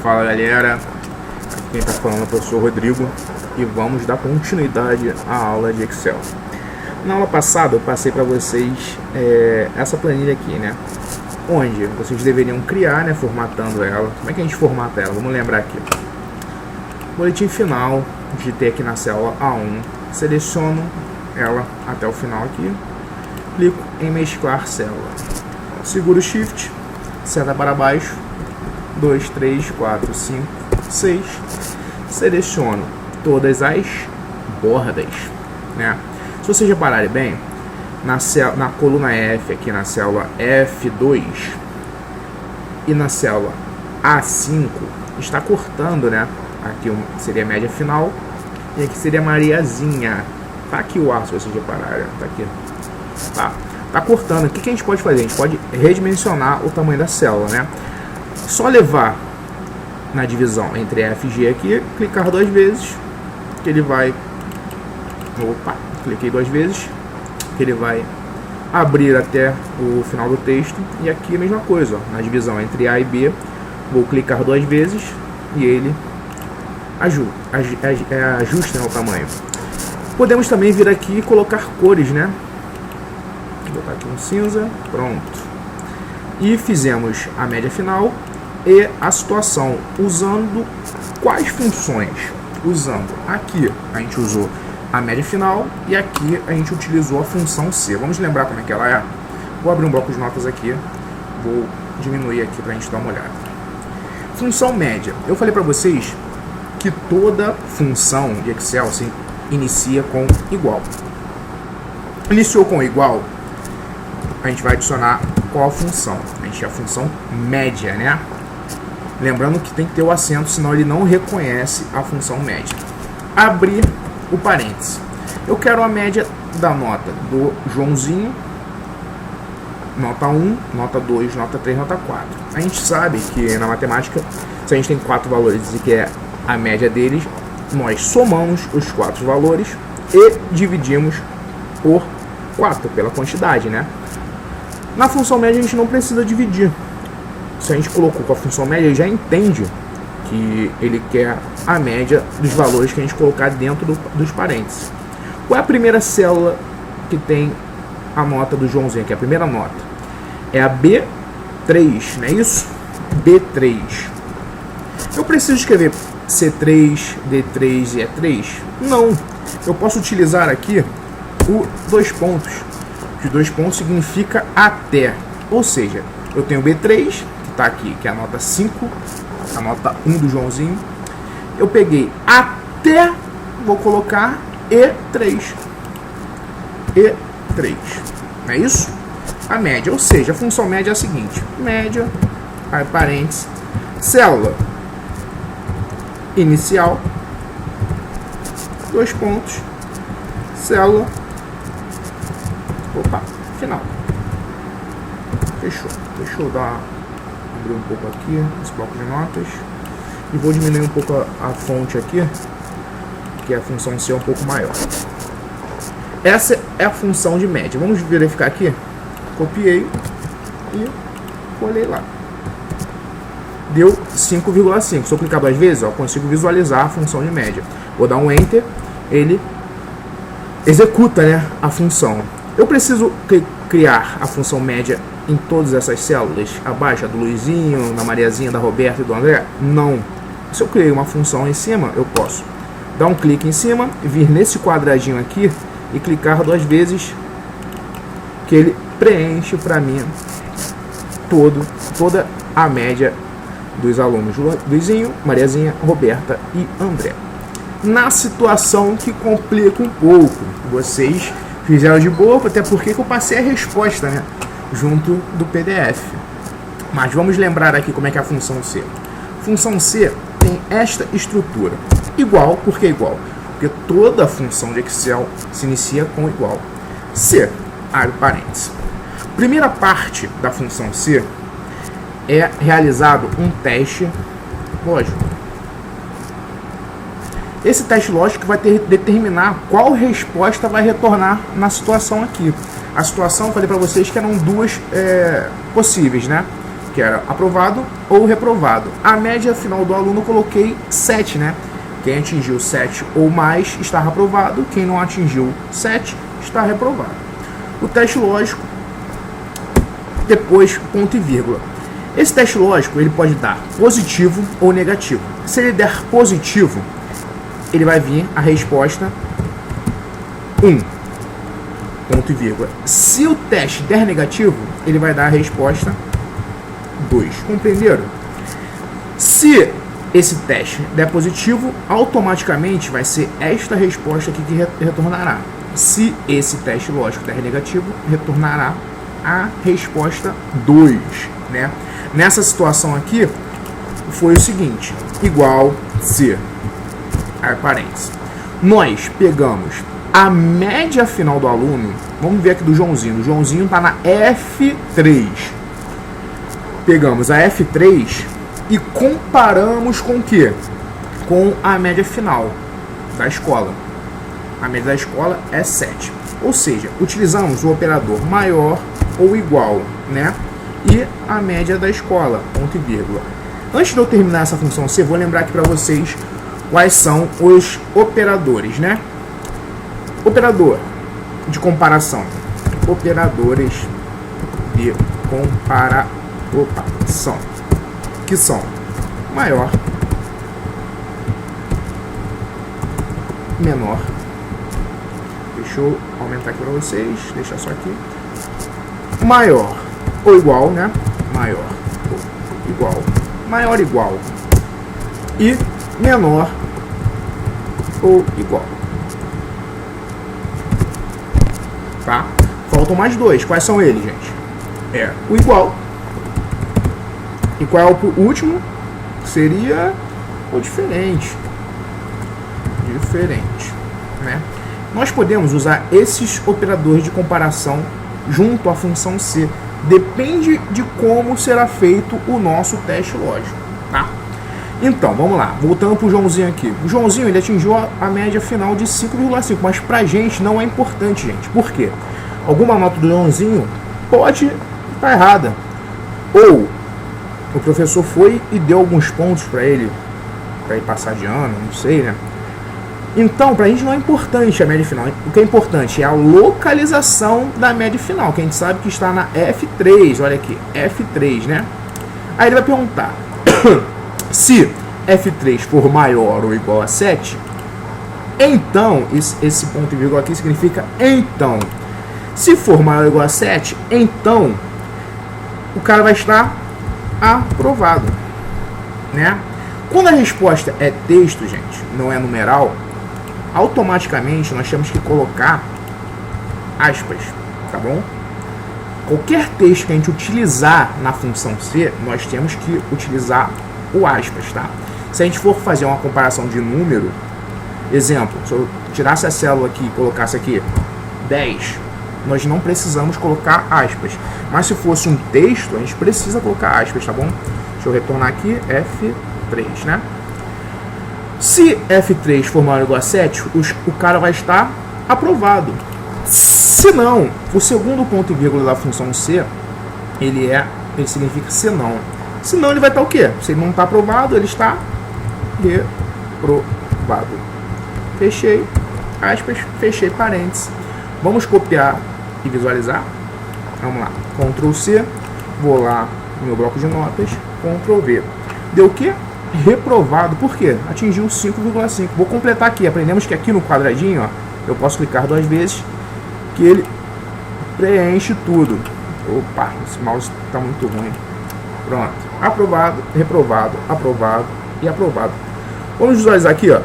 Fala galera, aqui quem está falando é o professor Rodrigo e vamos dar continuidade à aula de Excel. Na aula passada eu passei para vocês essa planilha aqui, né? Onde vocês deveriam criar, né, formatando ela. Como é que a gente formata ela? Vamos lembrar aqui. Boletim final, digitei aqui na célula A1, seleciono ela até o final aqui, clico em mesclar célula, seguro Shift, seta para baixo, 2, 3, 4, 5, 6, seleciono todas as bordas, né? Se vocês repararem bem, na coluna F, aqui na célula F2 e na célula A5, está cortando, né? Aqui seria a média final e aqui seria a Mariazinha. Tá aqui o ar, se vocês repararem, tá aqui. Tá cortando. O que a gente pode fazer? A gente pode redimensionar o tamanho da célula, né? Só levar na divisão entre F e G aqui, clicar 2 vezes, que ele vai... Opa, cliquei 2 vezes, que ele vai abrir até o final do texto. E aqui a mesma coisa, ó, na divisão entre A e B, vou clicar 2 vezes e ele ajusta, né, o tamanho. Podemos também vir aqui e colocar cores, né? Vou botar aqui um cinza, pronto. E fizemos a média final e a situação, usando quais funções? Usando aqui, a gente usou a média final e aqui a gente utilizou a função C. Vamos lembrar como é que ela é? Vou abrir um bloco de notas aqui, vou diminuir aqui para a gente dar uma olhada. Função média. Eu falei para vocês que toda função de Excel se inicia com igual. Iniciou com igual, a gente vai adicionar qual a função? A gente é a função média, né? Lembrando que tem que ter o acento, senão ele não reconhece a função média. Abrir o parênteses. Eu quero a média da nota do Joãozinho, nota 1, nota 2, nota 3, nota 4. A gente sabe que na matemática, se a gente tem 4 valores e que é a média deles, nós somamos os 4 valores e dividimos por 4, pela quantidade, né? Na função média a gente não precisa dividir. Se a gente colocou com a função média, ele já entende que ele quer a média dos valores que a gente colocar dentro dos parênteses. Qual é a primeira célula que tem a nota do Joãozinho aqui? A primeira nota é a B3, não é isso? B3. Eu preciso escrever C3, D3 e E3? Não. Eu posso utilizar aqui o 2 pontos. Os 2 pontos significa até. Ou seja, eu tenho B3, que está aqui, que é a nota 5, a nota 1 do Joãozinho. Eu peguei até, vou colocar E3. E3. Não é isso? A média. Ou seja, a função média é a seguinte. Média, aí parênteses, célula inicial, 2 pontos, célula, opa, final. Fechou. Deixa eu abrir um pouco aqui esse bloco de notas e vou diminuir um pouco a fonte aqui, que a função C é um pouco maior. Essa é a função de média. Vamos verificar aqui. Copiei e colei lá. Deu 5,5. Se eu clicar 2 vezes, ó, consigo visualizar a função de média. Vou dar um Enter, ele executa, né, a função. Eu preciso criar a função média em todas essas células abaixo, a do Luizinho, da Mariazinha, da Roberta e do André? Não. Se eu criei uma função em cima, eu posso dar um clique em cima, vir nesse quadradinho aqui e clicar 2 vezes, que ele preenche para mim toda a média dos alunos Luizinho, Mariazinha, Roberta e André. Na situação que complica um pouco, vocês fizeram de boa, até porque eu passei a resposta, né, junto do PDF. Mas vamos lembrar aqui como é que é a função C. Função C tem esta estrutura. Igual, por que igual? Porque toda função de Excel se inicia com igual. C, abre parênteses. Primeira parte da função C é realizado um teste lógico. Esse teste lógico vai determinar qual resposta vai retornar na situação aqui. A situação, eu falei para vocês que eram duas possíveis, né? que era aprovado ou reprovado. A média final do aluno eu coloquei 7, né? Quem atingiu 7 ou mais está aprovado, quem não atingiu 7 está reprovado. O teste lógico, depois ponto e vírgula. Esse teste lógico ele pode dar positivo ou negativo. Se ele der positivo, ele vai vir a resposta 1, ponto e vírgula. Se o teste der negativo, ele vai dar a resposta 2. Compreenderam? Se esse teste der positivo, automaticamente vai ser esta resposta aqui que retornará. Se esse teste lógico der negativo, retornará a resposta 2, né? Nessa situação aqui, foi o seguinte, igual se, parênteses, nós pegamos a média final do aluno, vamos ver aqui do Joãozinho, está na F3, pegamos a F3 e comparamos com o quê? Com a média final da escola. A média da escola é 7. Ou seja, utilizamos o operador maior ou igual, né? E a média da escola, ponto e vírgula. Antes de eu terminar essa função C, vou lembrar aqui para vocês quais são os operadores, né? Operador de comparação. Operadores de comparação. Que são maior, menor. Deixa eu aumentar aqui para vocês. Deixa só aqui. Maior ou igual, né? Maior ou igual. Maior igual. E menor ou igual. Tá? Faltam mais dois. Quais são eles, gente? É o igual. E qual é o último? Seria o diferente. Diferente, né? Nós podemos usar esses operadores de comparação junto à função C. Depende de como será feito o nosso teste lógico, tá? Então, vamos lá. Voltando para o Joãozinho aqui. O Joãozinho ele atingiu a média final de 5,5, mas pra gente não é importante, gente. Por quê? Alguma nota do Joãozinho pode estar errada. Ou o professor foi e deu alguns pontos para ele passar de ano, não sei, né? Então, pra gente não é importante a média final. O que é importante é a localização da média final, que a gente sabe que está na F3. Olha aqui, F3, né? Aí ele vai perguntar se F3 for maior ou igual a 7, então, esse ponto e vírgula aqui significa então. Se for maior ou igual a 7, então o cara vai estar aprovado, né? Quando a resposta é texto, gente, não é numeral, automaticamente nós temos que colocar aspas, tá bom? Qualquer texto que a gente utilizar na função C, nós temos que utilizar o aspas, tá? Se a gente for fazer uma comparação de número, exemplo, se eu tirasse a célula aqui e colocasse aqui 10, nós não precisamos colocar aspas. Mas se fosse um texto, a gente precisa colocar aspas, tá bom? Deixa eu retornar aqui, F3, né? Se F3 for maior ou igual a 7, o cara vai estar aprovado. Se não, o segundo ponto e vírgula da função C, ele significa se não. Se não, ele vai estar o quê? Se ele não está aprovado, ele está reprovado. Fechei aspas, fechei parênteses. Vamos copiar e visualizar. Vamos lá, Ctrl C, vou lá no meu bloco de notas, Ctrl V. Deu o quê? Reprovado. Por quê? Atingiu 5,5. Vou completar aqui. Aprendemos que aqui no quadradinho, ó, eu posso clicar 2 vezes, que ele preenche tudo. Opa, esse mouse está muito ruim. Pronto. Aprovado, reprovado, aprovado e aprovado. Vamos visualizar aqui, ó.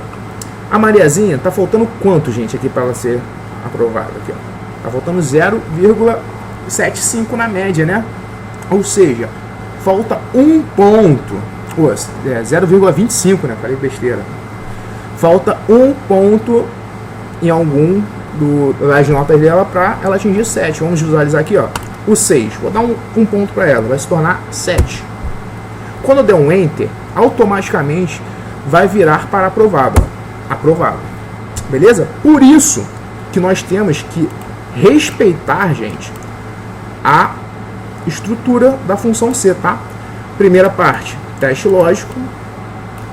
A Mariazinha, tá faltando quanto, gente, aqui para ela ser aprovada? Aqui, ó. Tá faltando 0,75 na média, né? Ou seja, falta um ponto. 0,25, né? Falei besteira. Falta um ponto em algum das notas dela para ela atingir 7. Vamos visualizar aqui, ó. O 6. Vou dar um ponto para ela. Vai se tornar 7. Quando eu der um Enter, automaticamente vai virar para aprovado. Ó. Aprovado. Beleza? Por isso que nós temos que respeitar, gente, a estrutura da função C, tá? Primeira parte, teste lógico.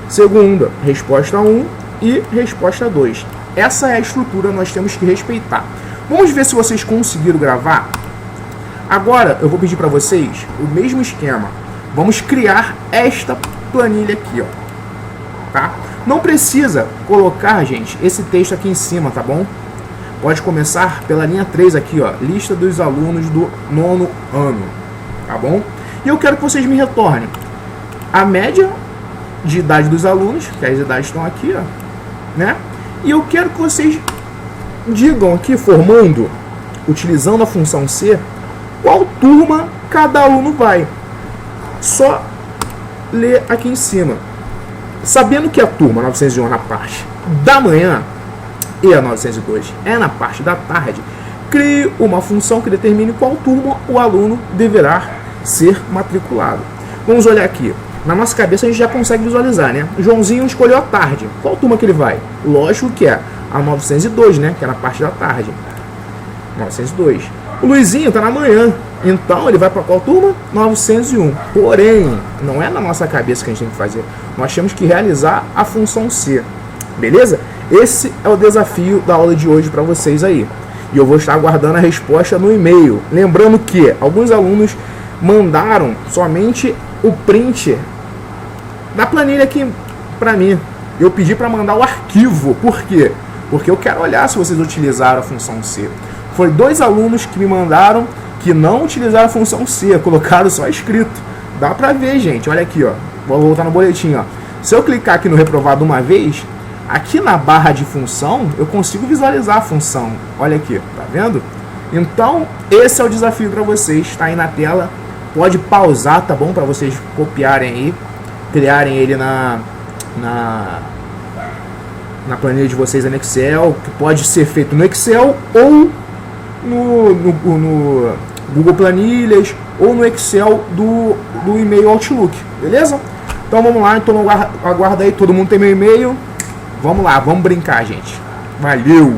Segunda, resposta 1 e resposta 2. Essa é a estrutura que nós temos que respeitar. Vamos ver se vocês conseguiram gravar. Agora eu vou pedir para vocês o mesmo esquema. Vamos criar esta planilha aqui, ó. Tá? Não precisa colocar, gente, esse texto aqui em cima, tá bom? Pode começar pela linha 3 aqui, ó. Lista dos alunos do 9º ano, tá bom? E eu quero que vocês me retornem a média de idade dos alunos, que as idades estão aqui, ó, né? E eu quero que vocês digam aqui, formando, utilizando a função C, qual turma cada aluno vai. Só ler aqui em cima. Sabendo que a turma 901 é na parte da manhã e a 902 é na parte da tarde, crie uma função que determine qual turma o aluno deverá ser matriculado. Vamos olhar aqui. Na nossa cabeça a gente já consegue visualizar, né? O Joãozinho escolheu a tarde. Qual turma que ele vai? Lógico que é a 902, né? Que é na parte da tarde. 902. O Luizinho está na manhã. Então ele vai para qual turma? 901. Porém, não é na nossa cabeça que a gente tem que fazer. Nós temos que realizar a função C. Beleza? Esse é o desafio da aula de hoje para vocês aí. E eu vou estar aguardando a resposta no e-mail. Lembrando que alguns alunos mandaram somente o print da planilha aqui para mim. Eu pedi para mandar o arquivo. Por quê? Porque eu quero olhar se vocês utilizaram a função C. Foi 2 alunos que me mandaram que não utilizaram a função C, colocaram só escrito. Dá para ver, gente. Olha aqui, ó. Vou voltar no boletim, ó. Se eu clicar aqui no reprovado uma vez, aqui na barra de função, eu consigo visualizar a função. Olha aqui, tá vendo? Então, esse é o desafio para vocês. Está aí na tela. Pode pausar, tá bom? Para vocês copiarem aí, criarem ele na planilha de vocês no Excel, que pode ser feito no Excel ou no Google Planilhas ou no Excel do e-mail Outlook, beleza? Então vamos lá, então aguarda aí, todo mundo tem meu e-mail. Vamos lá, vamos brincar, gente. Valeu!